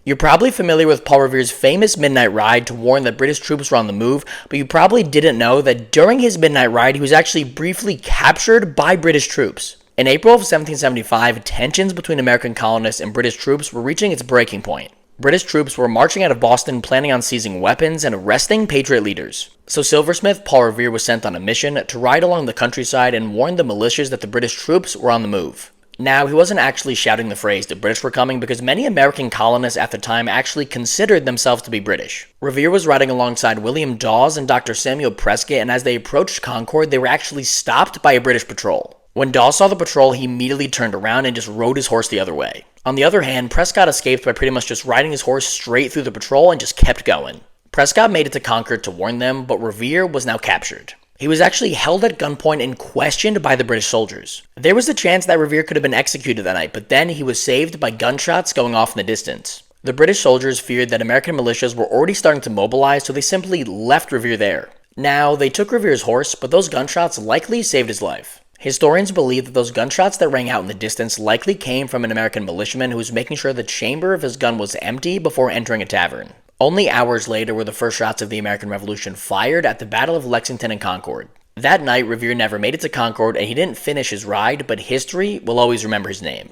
You're probably familiar with Paul Revere's famous midnight ride to warn that British troops were on the move, but you probably didn't know that during his midnight ride, he was actually briefly captured by British troops. In April of 1775, tensions between American colonists and British troops were reaching its breaking point. British troops were marching out of Boston planning on seizing weapons and arresting Patriot leaders. So silversmith Paul Revere was sent on a mission to ride along the countryside and warn the militias that the British troops were on the move. Now, he wasn't actually shouting the phrase the British were coming because many American colonists at the time actually considered themselves to be British. Revere was riding alongside William Dawes and Dr. Samuel Prescott, and as they approached Concord, they were actually stopped by a British patrol. When Dawes saw the patrol, he immediately turned around and just rode his horse the other way. On the other hand, Prescott escaped by pretty much just riding his horse straight through the patrol and just kept going. Prescott made it to Concord to warn them, but Revere was now captured. He was actually held at gunpoint and questioned by the British soldiers. There was a chance that Revere could have been executed that night, but then he was saved by gunshots going off in the distance. The British soldiers feared that American militias were already starting to mobilize, so they simply left Revere there. Now, they took Revere's horse, but those gunshots likely saved his life. Historians believe that those gunshots that rang out in the distance likely came from an American militiaman who was making sure the chamber of his gun was empty before entering a tavern. Only hours later were the first shots of the American Revolution fired at the Battle of Lexington and Concord. That night, Revere never made it to Concord and he didn't finish his ride, but history will always remember his name.